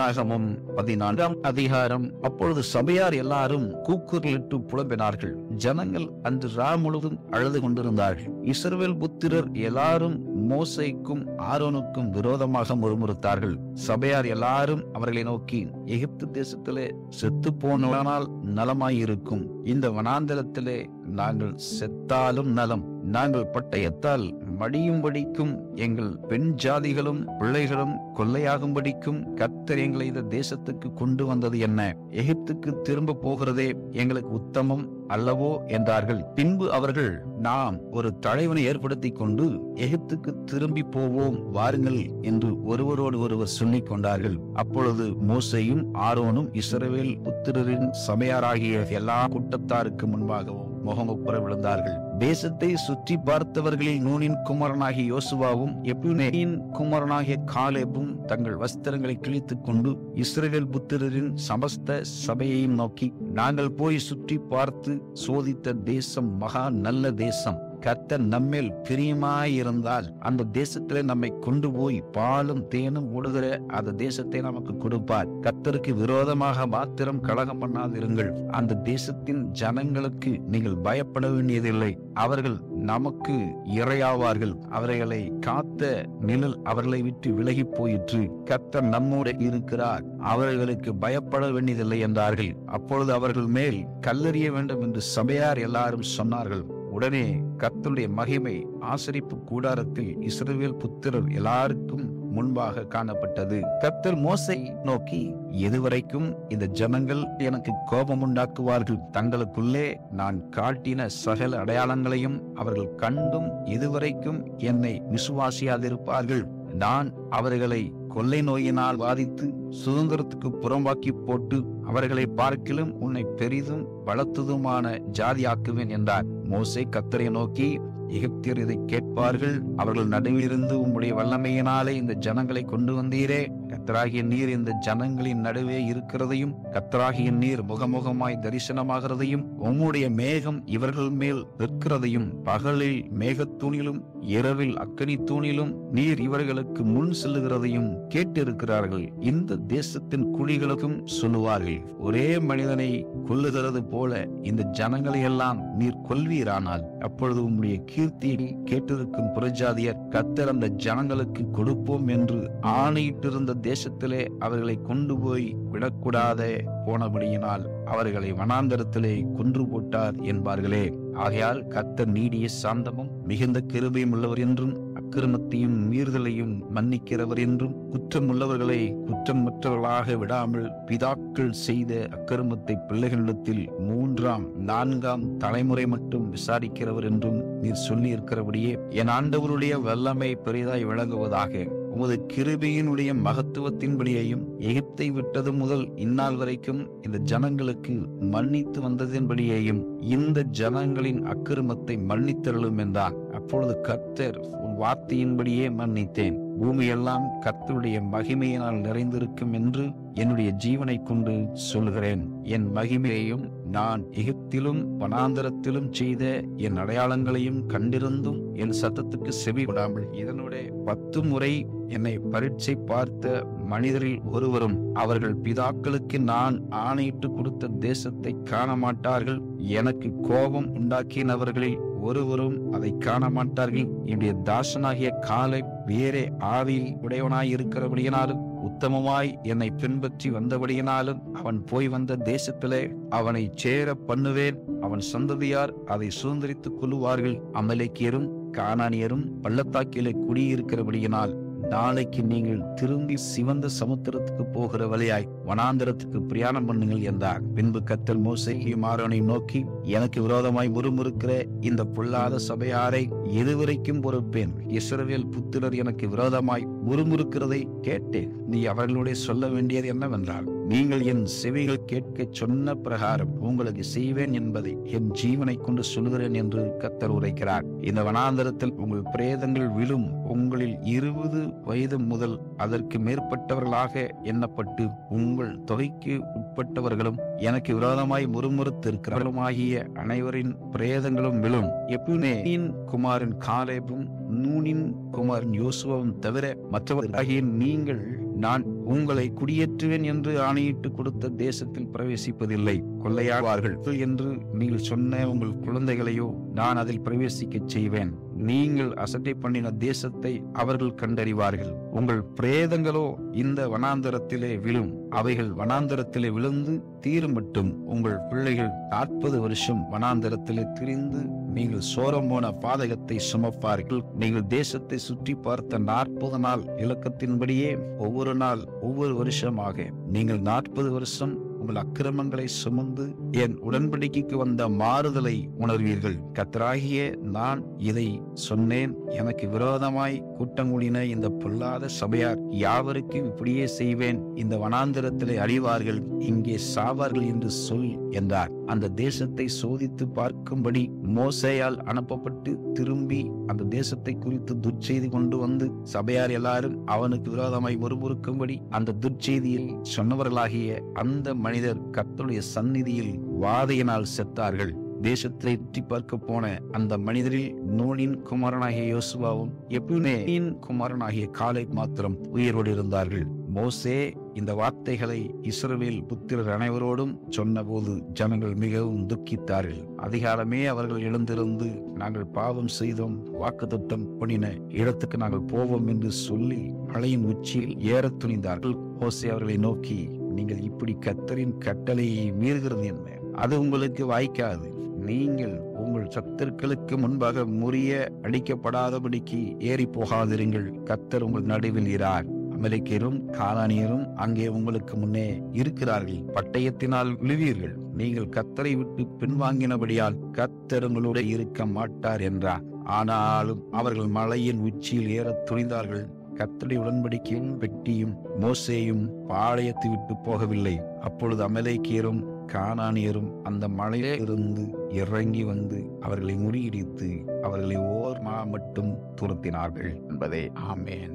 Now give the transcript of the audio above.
என்னாகமம் 14ஆம் அதிகாரம். அப்பொழுது சபையார் எல்லாரும் கூக்குரலிட்டு புலம்பினார்கள். ஜனங்கள் அன்று ரா முழுவதும் அழுது கொண்டிருந்தார்கள். இஸ்ரவேல் புத்திரர் எல்லாரும் மோசேக்கும் ஆரோனுக்கும் விரோதமாக முறுமுறுத்தார்கள். சபையார் எல்லாரும் அவர்களை நோக்கி, எகிப்து தேசத்திலே செத்து போனால் நலமாயிருக்கும். இந்த வனாந்தரத்திலே நாங்கள் செத்தாலும் நலம். நாங்கள் பட்டயத்தால் மடியும்படிக்கும் எங்கள் பெண் ஜாதிகளும் பிள்ளைகளும் கொள்ளையாகும்படிக்கும் கர்த்தர் எங்களை இந்த தேசத்துக்கு கொண்டு வந்தது என்ன? எகிப்துக்கு திரும்ப போகிறதே எங்களுக்கு உத்தமம் அல்லவோ என்றார்கள். பின்பு அவர்கள், நாம் ஒரு தலைவனை ஏற்படுத்தி கொண்டு எகிப்துக்கு திரும்பி போவோம் வாருங்கள் என்று ஒருவரோடு ஒருவர் சொல்லிக் கொண்டார்கள். அப்பொழுது மோசேயும் ஆரோனும் இஸ்ரவேல் புத்திரரின் சபையாராகிய எல்லா கூட்டத்தாருக்கு முன்பாகவும் முகமுப்புற விழுந்தார்கள். தேசத்தை சுற்றி பார்த்தவர்களில் நூனின் குமாரனாகிய யோசுவாவும் எப்புனேயின் குமாரனாகிய காலேபும் தங்கள் வஸ்திரங்களை கிழித்துக் கொண்டு இஸ்ரவேல் புத்திரரின் சமஸ்த சபையையும் நோக்கி, நாங்கள் போய் சுற்றி பார்த்து சோதித்த தேசம் மகா நல்ல தேசம். கர்த்தர் நம்மேல் பிரியமாயிருந்தால் அந்த தேசத்திலே நம்மை கொண்டு போய் பாலும் தேனும் ஓடுகிற அந்த தேசத்தை நமக்கு கொடுப்பார். கர்த்தருக்கு விரோதமாக மாத்திரம் கலகம் பண்ணாதிருங்கள். அந்த தேசத்தின் ஜனங்களுக்கு நீங்கள் பயப்பட வேண்டியதில்லை. அவர்கள் நமக்கு இரையாவார்கள். அவர்களை காத்த நிழல் அவர்களை விட்டு விலகி போயிற்று. கர்த்தர் நம்மோடு இருக்கிறார். அவர்களுக்கு பயப்பட வேண்டியதில்லை என்றார்கள். அப்பொழுது அவர்கள் மேல் கல்லெறிய வேண்டும் என்று சபையார் எல்லாரும் சொன்னார்கள். உடனே கர்த்தருடைய மகிமை ஆசரிப்பு கூடாரத்தில் இஸ்ரவேல் புத்திரர் எல்லாருக்கும் முன்பாக காணப்பட்டது. கர்த்தர் மோசேயை நோக்கி, எதுவரைக்கும் இந்த ஜனங்கள் எனக்கு கோபம் உண்டாக்குவார்கள்? தங்களுக்குள்ளே நான் காட்டின சகல அடையாளங்களையும் அவர்கள் கண்டும் எதுவரைக்கும் என்னை விசுவாசியாதிருப்பார்கள்? நான் அவர்களை கொள்ளை நோயினால் பாதித்து சுதந்திரத்துக்கு புறம்பாக்கி போட்டு அவர்களை பார்க்கிலும் உன்னை பெரிதும் பலத்ததுமான ஜாதியாக்குவேன் என்றார். மோசே கர்த்தரை நோக்கி, எகிப்தியர் இதை கேட்பார்கள். அவர்கள் நடுவிலிருந்து உம்முடைய வல்லமையினாலே இந்த ஜனங்களை கொண்டு வந்தீரே. கர்த்தராகிய நீர் இந்த ஜனங்களின் நடுவே இருக்கிறதையும் கர்த்தராகிய நீர் முகமுகமாய் தரிசனமாகிறதையும் உம்முடைய மேகம் இவர்கள் மேல் நிற்கிறதையும் பகலில் மேகத்தூணிலும் இரவில் அக்கினி தூணிலும் நீர் இவர்களுக்கு முன் செல்லுகிறதையும் கேட்டிருக்கிறார்கள். இந்த தேசத்தின் குடிகளுக்கும் சொல்லுவார்கள், ஒரே மனிதனை கொல்லுகிறது போல இந்த ஜனங்களை எல்லாம் நீர் கொல்வீரானால் அப்பொழுது உம்முடைய கீர்த்தியை கேட்டிருக்கும் புறஜாதியர் கர்த்தர் அந்த ஜனங்களுக்கு கொடுப்போம் என்று ஆணையிட்டிருந்த தேசத்திலே அவர்களை கொண்டு போய் விடக்கூடாதே போனபடியினால் அவர்களை வனாந்தரத்திலே கொன்று போட்டார் என்பார்களே. ஆகையால் கர்த்தர் நீடிய சாந்தமும் மிகுந்த கிருபையும் உள்ளவர் என்றும் அக்கிரமத்தையும் மீறுதலையும் மன்னிக்கிறவர் என்றும் குற்றம் உள்ளவர்களை குற்றமற்றவர்களாக விடாமல் பிதாக்கள் செய்த அக்கிரமத்தை பிள்ளைகளிடத்தில் 3ஆம் 4ஆம் தலைமுறை மட்டும் விசாரிக்கிறவர் என்றும் நீர் சொல்லி இருக்கிறபடியே என் ஆண்டவருடைய வல்லமை பெரிதாய் விளங்குவதாக. உமது கிருபையினுடைய மகத்துவத்தின்படியையும் எகிப்தை விட்டது முதல் இந்நாள் வரைக்கும் இந்த ஜனங்களுக்கு மன்னித்து வந்ததின்படியையும் இந்த ஜனங்களின் அக்கிரமத்தை மன்னித்தருளும் என்றார். அப்பொழுது கர்த்தர், உன் வார்த்தையின்படியே மன்னித்தேன். பூமியெல்லாம் கர்த்தருடைய மகிமையினால் நிறைந்திருக்கும் என்று என்னுடைய ஜீவனை கொண்டு சொல்லுகிறேன். என் மகிமையையும் நான் எகிப்திலும் வனாந்தரத்திலும் செய்த என் அடையாளங்களையும் கண்டிருந்தும் என் சத்தத்துக்கு செவி கொடாமல் இதனுடைய 10 முறை என்னை பரீட்சை பார்த்த மனிதரில் ஒருவரும் அவர்கள் பிதாக்களுக்கு நான் ஆணையிட்டு கொடுத்த தேசத்தை காண மாட்டார்கள். எனக்கு கோபம் உண்டாக்கினவர்களில் ஒருவரும் அதை காண மாட்டார்கள். என்னுடைய தாசனாகிய காலை வேறே ஆவியில் உடையவனாயிருக்கிறபடியினாலும் உத்தமமாய் என்னை பின்பற்றி வந்தபடியினாலும் அவன் போய் வந்த தேசத்திலே அவனை சேர பண்ணுவேன். அவன் சந்ததியார் அதை சுதந்திரித்துக் கொள்ளுவார்கள். அமலேக்கியரும் கானானியரும் பள்ளத்தாக்கிலே குடியிருக்கிறபடியினால் நாளைக்கு நீங்கள் திரும்பி சிவந்த சமுத்திரத்துக்கு போகிற வழியாய் வனாந்தரத்துக்கு பிரயாணம் பண்ணுங்கள் என்றார். பின்பு கர்த்தர் மோசேயையும் ஆரோனையும் நோக்கி, எனக்கு விரோதமாய் முறுமுறுக்கிற இந்த பொல்லாத சபையாரை எதுவரைக்கும் பொறுப்பேன்? இஸ்ரவேல் புத்திரர் எனக்கு விரோதமாய் முறுமுறுக்கிறதை கேட்டேன். நீ அவர்களுடைய சொல்ல வேண்டியது என்னவென்றால், நீங்கள் என் செவிகள் கேட்க சொன்ன பிரகாரம் உங்களுக்கு செய்வேன் என்பதை என் ஜீவனை கொண்டு சொல்கிறேன் என்று கர்த்தர் உரைக்கிறார். இந்த வனாந்தரத்தில் உங்கள் பிரேதங்கள் விழும். உங்களில் 20 வயது முதல் அதற்கு மேற்பட்டவர்களாக எண்ணப்பட்டு உங்கள் தொகைக்கு உட்பட்டவர்களும் எனக்கு விரோதமாய் முறுமுறுத்திருக்கிறவர்களுமாகிய அனைவரின் பிரேதங்களும் விழும். எப்புனேயின் குமாரன் காலேபும் நூனின் குமாரன் யோசுவாவும் தவிர மற்றவர்களாகிய நீங்கள் நான் உங்களை குடியேற்றுவேன் என்று ஆணையிட்டு கொடுத்த தேசத்தில் பிரவேசிப்பதில்லை. கொள்ளையாவார்கள் என்று நீங்கள் சொன்ன உங்கள் குழந்தைகளையோ நான் அதில் பிரவேசிக்கச் செய்வேன். நீங்கள் அசட்டை பண்ணின தேசத்தை அவர்கள் கண்டறிவார்கள். உங்கள் பிரேதங்களோ இந்த வனாந்தரத்திலே விழும். அவைகள் வனாந்தரத்திலே விழுந்து தீரும் மட்டும் உங்கள் பிள்ளைகள் 40 வருஷம் வனாந்தரத்திலே திரிந்து நீங்கள் சோரம் போன பாதகத்தை சுமப்பார்கள். நீங்கள் தேசத்தை சுற்றி பார்த்த 40 நாள் இலக்கத்தின்படியே ஒவ்வொரு நாள் ஒவ்வொரு வருஷமாக நீங்கள் 40 வருஷம் உங்கள் அக்கிரமங்களை சுமந்து என் உடன்படிக்கைக்கு வந்த மாறுதலை உணர்வீர்கள். கர்த்தராகிய நான் இதை சொன்னேன். எனக்கு விரோதமாய் கூட்டம் கூடின இந்த பொல்லாத சபையார் யாவருக்கும் இப்படியே செய்வேன். இந்த வனாந்திரத்திலே அழிவார்கள், இங்கே சாவார்கள் என்று சொல் என்றார். அந்த தேசத்தை சோதித்து பார்க்கும்படி மோசேயால் அனுப்பப்பட்டு திரும்பி அந்த தேசத்தை குறித்து துர்ச்செய்தி கொண்டு வந்து சபையார் எல்லாரும் அவனுக்கு விரோதமாய் முறுமுறுக்கும்படி அந்த துர்ச்செய்தியில் சொன்னவர்களாகிய அந்த மனிதர் கர்த்தருடைய சந்நிதியில் வாதையினால் செத்தார்கள். தேசத்தை எட்டி பார்க்க போன அந்த மனிதரில் நூனின் குமாரனாகிய யோசுவாவும் எப்புனேயின் குமாரனாகிய காலேப் மாத்திரம் உயிரோடு இருந்தார்கள். மோசே இந்த வார்த்தைகளை இஸ்ரவேல் புத்திரர் அனைவரோடும் சொன்னபோது ஜனங்கள் மிகவும் துக்கித்தார்கள். அதிகாலமே அவர்கள் எழுந்திருந்து நாங்கள் பாவம் செய்தோம், வாக்குத்தத்தம் பண்ணின இடத்துக்கு நாங்கள் போவோம் என்று சொல்லி மலையின் உச்சியில் ஏறத் துணிந்தார்கள். மோசே அவர்களை நோக்கி, நீங்கள் இப்படி கர்த்தரின் கட்டளையை மீறுகிறது என்ன? அது உங்களுக்கு வாய்க்காது. நீங்கள் உங்கள் சத்துருக்களுக்கு முன்பாக முறிய அடிக்கப்படாதபடிக்கு ஏறி போகாதிருங்கள். கர்த்தர் உங்கள் நடுவில் இரார். அமலேக்கியரும் கானானியரும் அங்கே உங்களுக்கு முன்னே இருக்கிறார்கள். பட்டயத்தினால் விழுவீர்கள். நீங்கள் கர்த்தரை விட்டு பின்வாங்கினபடியால் கர்த்தர் உங்களோடு இருக்க மாட்டார் என்றார். ஆனாலும் அவர்கள் மலையின் உச்சியில் ஏறத் துணிந்தார்கள். கர்த்தருடைய உடன்படிக்கையும் வெட்டியும் மோசேயும் பாளையத்தை விட்டு போகவில்லை. அப்பொழுது அமலேக்கியரும் கானானியரும் அந்த மலையிலே இருந்து இறங்கி வந்து அவர்களை முறியடித்து அவர்களை ஓர் மட்டும் துரத்தினார்கள் என்பதே. ஆமென்.